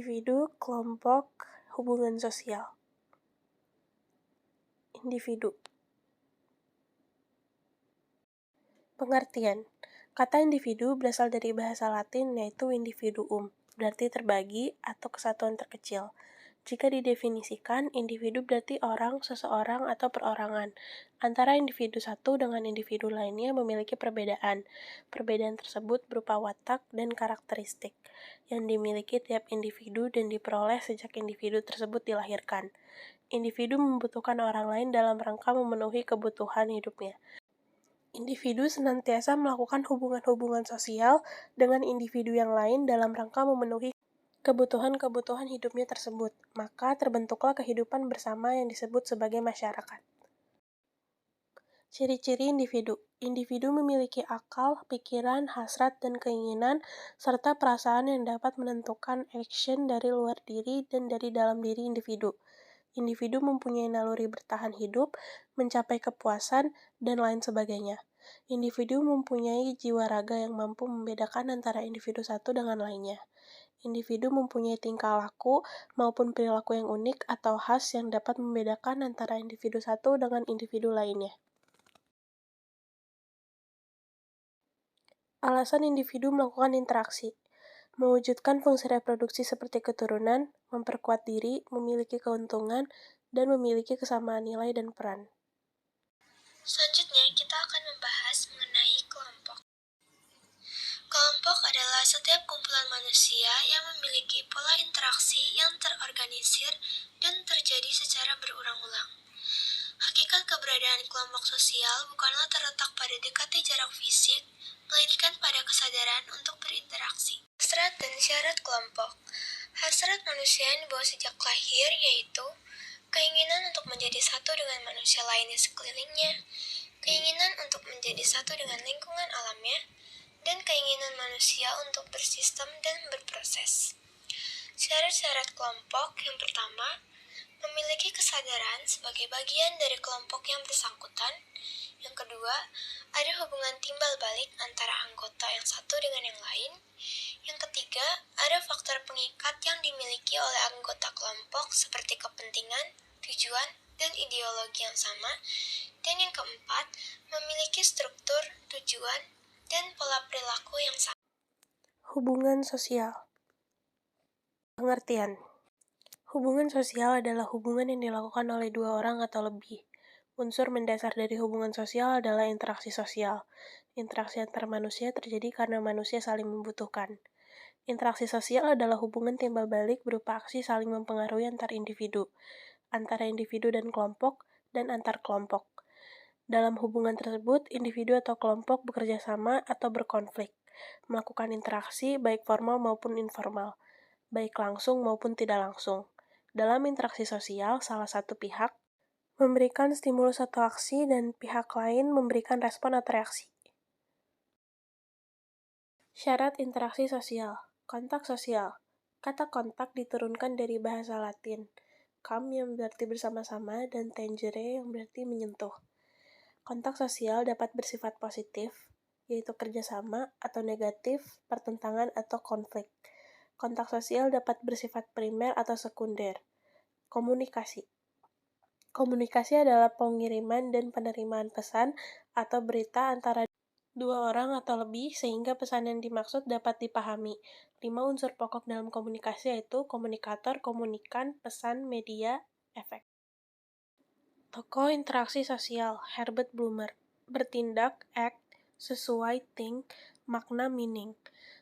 Individu, kelompok, hubungan sosial. Individu. Pengertian. Kata individu berasal dari bahasa Latin yaitu individuum, berarti terbagi atau kesatuan terkecil. Jika didefinisikan, individu berarti orang, seseorang, atau perorangan. Antara individu satu dengan individu lainnya memiliki perbedaan. Perbedaan tersebut berupa watak dan karakteristik yang dimiliki tiap individu dan diperoleh sejak individu tersebut dilahirkan. Individu membutuhkan orang lain dalam rangka memenuhi kebutuhan hidupnya. Individu senantiasa melakukan hubungan-hubungan sosial dengan individu yang lain dalam rangka memenuhi kebutuhan-kebutuhan hidupnya tersebut, maka terbentuklah kehidupan bersama yang disebut sebagai masyarakat. Ciri-ciri individu. Individu memiliki akal, pikiran, hasrat, dan keinginan, serta perasaan yang dapat menentukan action dari luar diri dan dari dalam diri individu. Individu mempunyai naluri bertahan hidup, mencapai kepuasan, dan lain sebagainya. Individu mempunyai jiwa raga yang mampu membedakan antara individu satu dengan lainnya. Individu mempunyai tingkah laku maupun perilaku yang unik atau khas yang dapat membedakan antara individu satu dengan individu lainnya. Alasan individu melakukan interaksi. Mewujudkan fungsi reproduksi seperti keturunan, memperkuat diri, memiliki keuntungan, dan memiliki kesamaan nilai dan peran. Selanjutnya, kita akan membahas mengenai kelompok. Kelompok adalah setiap kumpulan manusia yang memiliki pola interaksi yang terorganisir dan terjadi secara berulang-ulang. Hakikat keberadaan kelompok sosial bukanlah terletak pada dekatnya jarak fisik, melainkan pada kesadaran untuk berinteraksi. Hasrat dan syarat kelompok. Hasrat manusia yang dibawa sejak lahir yaitu keinginan untuk menjadi satu dengan manusia lain di sekelilingnya, keinginan untuk menjadi satu dengan lingkungan alamnya, dan keinginan manusia untuk bersistem dan berproses. Syarat-syarat kelompok yang pertama, memiliki kesadaran sebagai bagian dari kelompok yang bersangkutan. Yang kedua, ada hubungan timbal balik antara anggota yang satu dengan yang lain. Yang ketiga, ada faktor pengikat yang dimiliki oleh anggota kelompok seperti kepentingan, tujuan, dan ideologi yang sama. Dan yang keempat, memiliki struktur, tujuan, dan pola perilaku yang sama. Hubungan sosial. Pengertian. Hubungan sosial adalah hubungan yang dilakukan oleh dua orang atau lebih. Unsur mendasar dari hubungan sosial adalah interaksi sosial. Interaksi antar manusia terjadi karena manusia saling membutuhkan. Interaksi sosial adalah hubungan timbal balik berupa aksi saling mempengaruhi antar individu, antara individu dan kelompok, dan antar kelompok. Dalam hubungan tersebut, individu atau kelompok bekerja sama atau berkonflik, melakukan interaksi baik formal maupun informal, baik langsung maupun tidak langsung. Dalam interaksi sosial, salah satu pihak memberikan stimulus atau aksi dan pihak lain memberikan respon atau reaksi. Syarat interaksi sosial. Kontak sosial. Kata kontak diturunkan dari bahasa Latin, kam yang berarti bersama-sama dan tangere yang berarti menyentuh. Kontak sosial dapat bersifat positif, yaitu kerjasama, atau negatif, pertentangan atau konflik. Kontak sosial dapat bersifat primer atau sekunder. Komunikasi. Komunikasi adalah pengiriman dan penerimaan pesan atau berita antara dua orang atau lebih sehingga pesan yang dimaksud dapat dipahami. 5 unsur pokok dalam komunikasi yaitu komunikator, komunikan, pesan, media, efek. Tokoh interaksi sosial, Herbert Blumer. Bertindak, act, sesuai, think, makna, meaning.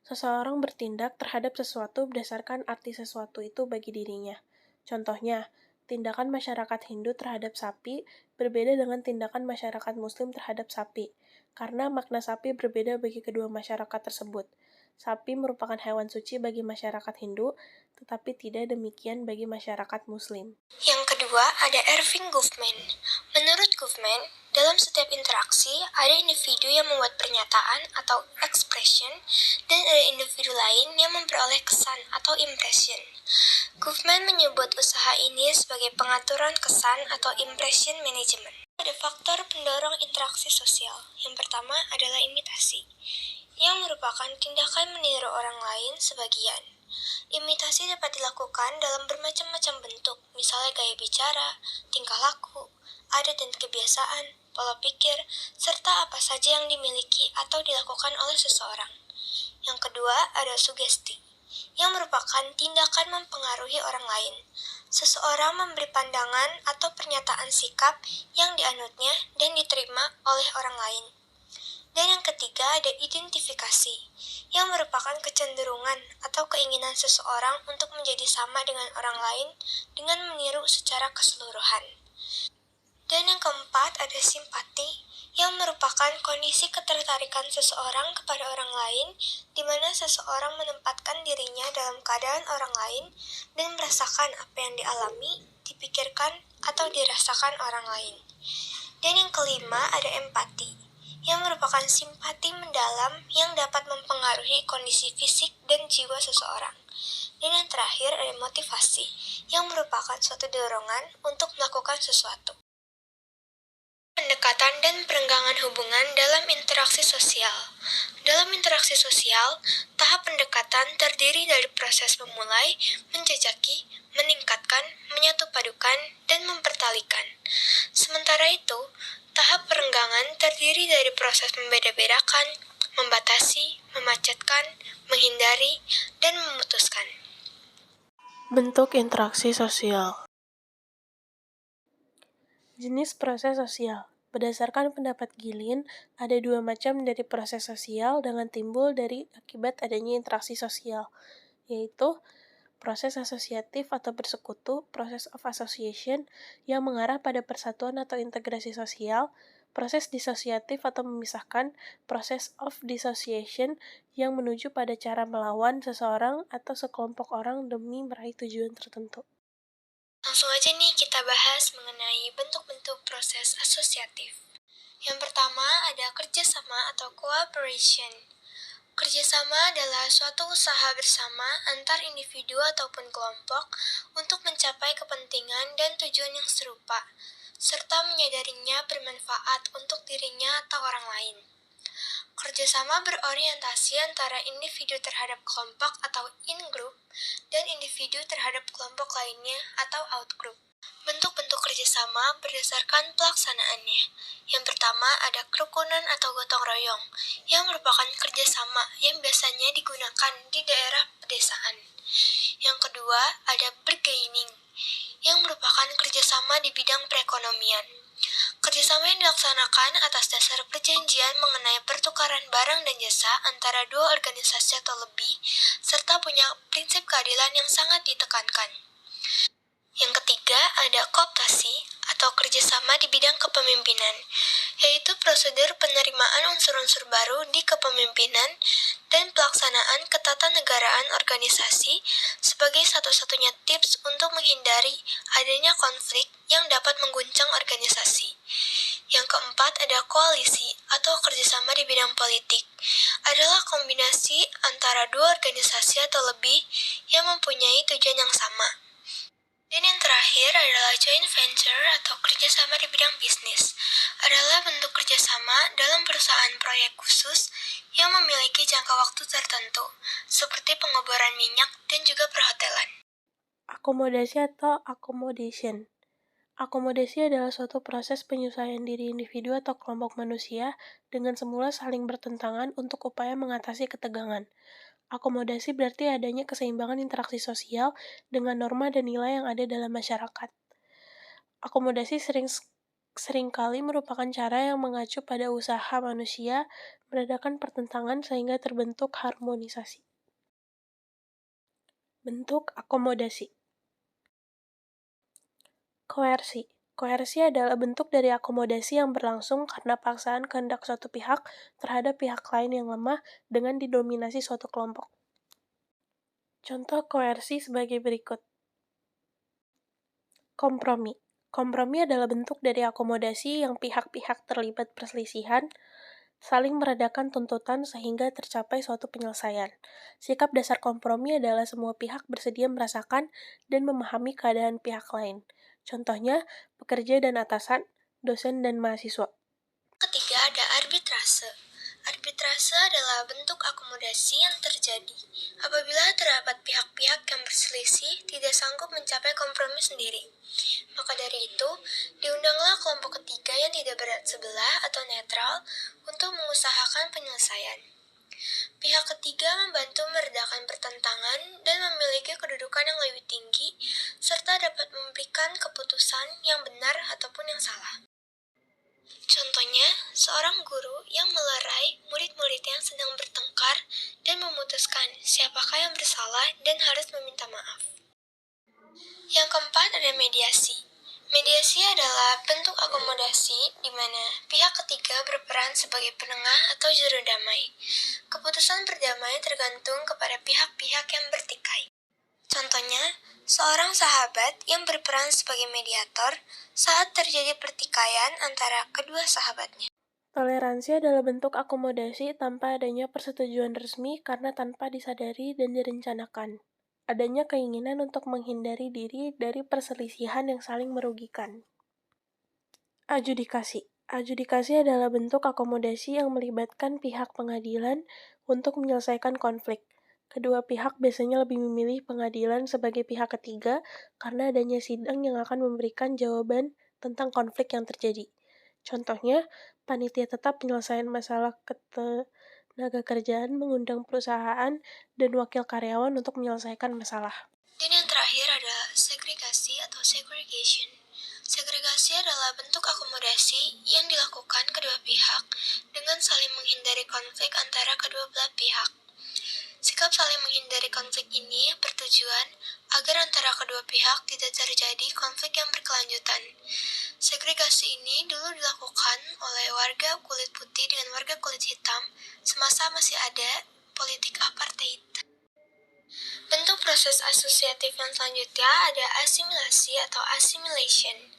Seseorang bertindak terhadap sesuatu berdasarkan arti sesuatu itu bagi dirinya. Contohnya, tindakan masyarakat Hindu terhadap sapi berbeda dengan tindakan masyarakat Muslim terhadap sapi, karena makna sapi berbeda bagi kedua masyarakat tersebut. Sapi merupakan hewan suci bagi masyarakat Hindu, tetapi tidak demikian bagi masyarakat Muslim. Yang kedua, ada Erving Goffman. Menurut Goffman, dalam setiap interaksi, ada individu yang membuat pernyataan atau expression, dan ada individu lain yang memperoleh kesan atau impression. Goffman menyebut usaha ini sebagai pengaturan kesan atau impression management. Ada faktor pendorong interaksi sosial. Yang pertama adalah imitasi, yang merupakan tindakan meniru orang lain sebagian. Imitasi dapat dilakukan dalam bermacam-macam bentuk, misalnya gaya bicara, tingkah laku, adat dan kebiasaan, pola pikir, serta apa saja yang dimiliki atau dilakukan oleh seseorang. Yang kedua ada sugesti, yang merupakan tindakan mempengaruhi orang lain. Seseorang memberi pandangan atau pernyataan sikap yang dianutnya dan diterima oleh orang lain. Dan yang ketiga ada identifikasi, yang merupakan kecenderungan atau keinginan seseorang untuk menjadi sama dengan orang lain dengan meniru secara keseluruhan. Dan yang keempat ada simpati, yang merupakan kondisi ketertarikan seseorang kepada orang lain, di mana seseorang menempatkan dirinya dalam keadaan orang lain dan merasakan apa yang dialami, dipikirkan, atau dirasakan orang lain. Dan yang kelima ada empati, yang merupakan simpati mendalam yang dapat mempengaruhi kondisi fisik dan jiwa seseorang. Dan yang terakhir ada motivasi, yang merupakan suatu dorongan untuk melakukan sesuatu. Pendekatan dan perenggangan hubungan dalam interaksi sosial. Dalam interaksi sosial, tahap pendekatan terdiri dari proses memulai, menjajaki, meningkatkan, menyatupadukan, dan mempertalikan. Sementara itu, tahap perenggangan terdiri dari proses membeda-bedakan, membatasi, memacetkan, menghindari, dan memutuskan. Bentuk interaksi sosial. Jenis proses sosial. Berdasarkan pendapat Gilin, ada dua macam dari proses sosial dengan timbul dari akibat adanya interaksi sosial, yaitu proses asosiatif atau bersekutu, process of association, yang mengarah pada persatuan atau integrasi sosial, proses disosiatif atau memisahkan, process of dissociation, yang menuju pada cara melawan seseorang atau sekelompok orang demi meraih tujuan tertentu. Langsung aja nih kita bahas mengenai bentuk-bentuk proses asosiatif. Yang pertama ada kerjasama atau cooperation. Kerjasama adalah suatu usaha bersama antar individu ataupun kelompok untuk mencapai kepentingan dan tujuan yang serupa, serta menyadarinya bermanfaat untuk dirinya atau orang lain. Kerjasama berorientasi antara individu terhadap kelompok atau in-group dan individu terhadap kelompok lainnya atau out-group. Bentuk-bentuk kerjasama berdasarkan pelaksanaannya. Yang pertama ada kerukunan atau gotong royong, yang merupakan kerjasama yang biasanya digunakan di daerah pedesaan. Yang kedua ada bargaining, yang merupakan kerjasama di bidang perekonomian. Kerjasama yang dilaksanakan atas dasar perjanjian mengenai pertukaran barang dan jasa antara dua organisasi atau lebih, serta punya prinsip keadilan yang sangat ditekankan. Yang ketiga ada kooptasi atau kerjasama di bidang kepemimpinan, yaitu prosedur penerimaan unsur-unsur baru di kepemimpinan dan pelaksanaan ketatanegaraan organisasi sebagai satu-satunya tips untuk menghindari adanya konflik yang dapat mengguncang organisasi. Yang keempat ada koalisi atau kerjasama di bidang politik, adalah kombinasi antara dua organisasi atau lebih yang mempunyai tujuan yang sama. Dan yang terakhir adalah joint venture atau kerjasama di bidang bisnis, adalah bentuk kerjasama dalam perusahaan proyek khusus yang memiliki jangka waktu tertentu, seperti pengeboran minyak dan juga perhotelan. Akomodasi atau accommodation. Akomodasi adalah suatu proses penyesuaian diri individu atau kelompok manusia dengan semula saling bertentangan untuk upaya mengatasi ketegangan. Akomodasi berarti adanya keseimbangan interaksi sosial dengan norma dan nilai yang ada dalam masyarakat. Akomodasi seringkali merupakan cara yang mengacu pada usaha manusia meredakan pertentangan sehingga terbentuk harmonisasi. Bentuk akomodasi. Koersi. Koersi adalah bentuk dari akomodasi yang berlangsung karena paksaan kehendak suatu pihak terhadap pihak lain yang lemah dengan didominasi suatu kelompok. Contoh koersi sebagai berikut. Kompromi. Kompromi adalah bentuk dari akomodasi yang pihak-pihak terlibat perselisihan saling meredakan tuntutan sehingga tercapai suatu penyelesaian. Sikap dasar kompromi adalah semua pihak bersedia merasakan dan memahami keadaan pihak lain. Contohnya, pekerja dan atasan, dosen dan mahasiswa. Ketiga ada arbitrase. Arbitrase adalah bentuk akomodasi yang terjadi apabila terdapat pihak-pihak yang berselisih tidak sanggup mencapai kompromi sendiri. Maka dari itu, diundanglah kelompok ketiga yang tidak berat sebelah atau netral untuk mengusahakan penyelesaian. Pihak ketiga membantu meredakan pertentangan dan memiliki kedudukan yang lebih tinggi, serta dapat memberikan keputusan yang benar ataupun yang salah. Contohnya, seorang guru yang melerai murid-murid yang sedang bertengkar dan memutuskan siapakah yang bersalah dan harus meminta maaf. Yang keempat ada mediasi. Mediasi adalah bentuk akomodasi di mana pihak ketiga berperan sebagai penengah atau juru damai. Keputusan berdamai tergantung kepada pihak-pihak yang bertikai. Contohnya, seorang sahabat yang berperan sebagai mediator saat terjadi pertikaian antara kedua sahabatnya. Toleransi adalah bentuk akomodasi tanpa adanya persetujuan resmi karena tanpa disadari dan direncanakan. Adanya keinginan untuk menghindari diri dari perselisihan yang saling merugikan. Adjudikasi. Adjudikasi adalah bentuk akomodasi yang melibatkan pihak pengadilan untuk menyelesaikan konflik. Kedua pihak biasanya lebih memilih pengadilan sebagai pihak ketiga karena adanya sidang yang akan memberikan jawaban tentang konflik yang terjadi. Contohnya, panitia tetap penyelesaian masalah ketenagakerjaan mengundang perusahaan dan wakil karyawan untuk menyelesaikan masalah. Dan yang terakhir ada segregasi atau segregation. Segregasi adalah bentuk akomodasi yang dilakukan kedua pihak dengan saling menghindari konflik antara kedua belah pihak. Sikap saling menghindari konflik ini bertujuan agar antara kedua pihak tidak terjadi konflik yang berkelanjutan. Segregasi ini dulu dilakukan oleh warga kulit putih dengan warga kulit hitam semasa masih ada politik apartheid. Bentuk proses asosiatif yang selanjutnya ada asimilasi atau assimilation.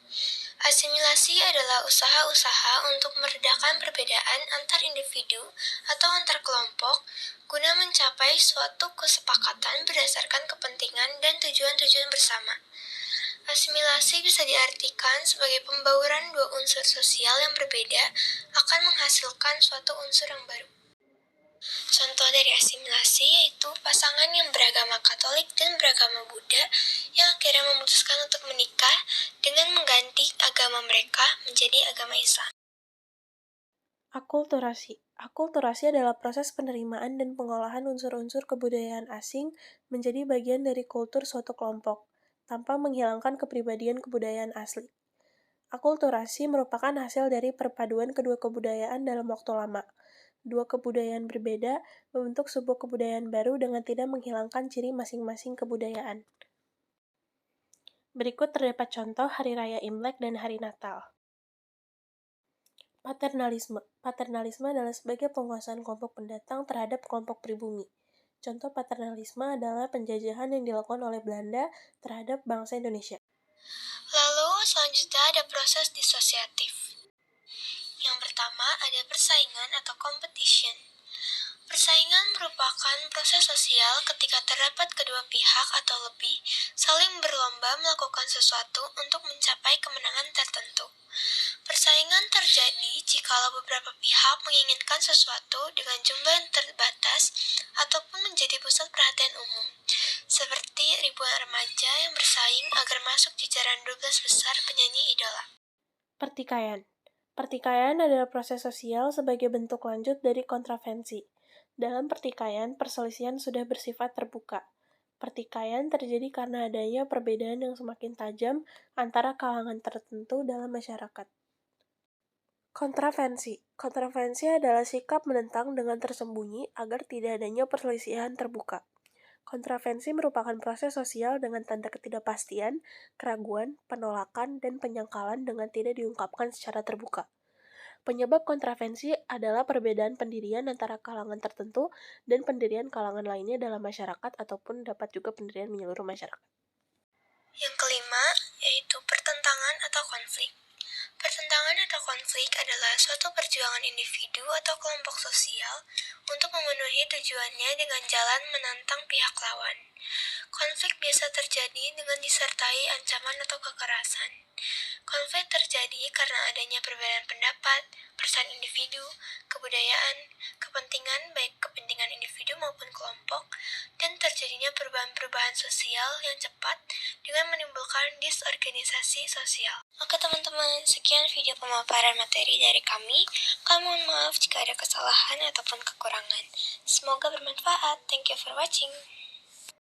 Asimilasi adalah usaha-usaha untuk meredakan perbedaan antar individu atau antar kelompok guna mencapai suatu kesepakatan berdasarkan kepentingan dan tujuan-tujuan bersama. Asimilasi bisa diartikan sebagai pembauran dua unsur sosial yang berbeda akan menghasilkan suatu unsur yang baru. Contoh dari asimilasi yaitu pasangan yang beragama Katolik dan beragama Buddha yang akhirnya memutuskan untuk menikah dengan mengganti agama mereka menjadi agama Islam. Akulturasi. Akulturasi adalah proses penerimaan dan pengolahan unsur-unsur kebudayaan asing menjadi bagian dari kultur suatu kelompok, tanpa menghilangkan kepribadian kebudayaan asli. Akulturasi merupakan hasil dari perpaduan kedua kebudayaan dalam waktu lama. Dua kebudayaan berbeda membentuk sebuah kebudayaan baru dengan tidak menghilangkan ciri masing-masing kebudayaan. Berikut terdapat contoh Hari Raya Imlek dan Hari Natal. Paternalisme. Paternalisme adalah sebagai penguasaan kelompok pendatang terhadap kelompok pribumi. Contoh paternalisme adalah penjajahan yang dilakukan oleh Belanda terhadap bangsa Indonesia. Lalu selanjutnya ada proses disosiatif. Yang pertama ada persaingan atau competition. Persaingan merupakan proses sosial ketika terdapat kedua pihak atau lebih saling berlomba melakukan sesuatu untuk mencapai kemenangan tertentu. Persaingan terjadi jikalau beberapa pihak menginginkan sesuatu dengan jumlah yang terbatas ataupun menjadi pusat perhatian umum, seperti ribuan remaja yang bersaing agar masuk jajaran 12 besar penyanyi idola. Pertikaian. Pertikaian adalah proses sosial sebagai bentuk lanjut dari kontravensi. Dalam pertikaian, perselisihan sudah bersifat terbuka. Pertikaian terjadi karena adanya perbedaan yang semakin tajam antara kalangan tertentu dalam masyarakat. Kontravensi. Kontravensi adalah sikap menentang dengan tersembunyi agar tidak adanya perselisihan terbuka. Kontravensi merupakan proses sosial dengan tanda ketidakpastian, keraguan, penolakan, dan penyangkalan dengan tidak diungkapkan secara terbuka. Penyebab kontravensi adalah perbedaan pendirian antara kalangan tertentu dan pendirian kalangan lainnya dalam masyarakat ataupun dapat juga pendirian menyeluruh masyarakat. Yang kelima, yaitu pertentangan atau konflik. Pertentangan atau konflik adalah suatu perjuangan individu atau kelompok sosial untuk memenuhi tujuannya dengan jalan menantang pihak lawan. Konflik biasa terjadi dengan disertai ancaman atau kekerasan. Konflik terjadi karena adanya perbedaan pendapat, perasaan individu, kebudayaan, kepentingan baik kepentingan individu maupun kelompok, dan terjadinya perubahan-perubahan sosial yang cepat dengan menimbulkan disorganisasi sosial. Oke teman-teman, sekian video pemaparan materi dari kami. Mohon maaf jika ada kesalahan ataupun kekurangan. Semoga bermanfaat. Thank you for watching.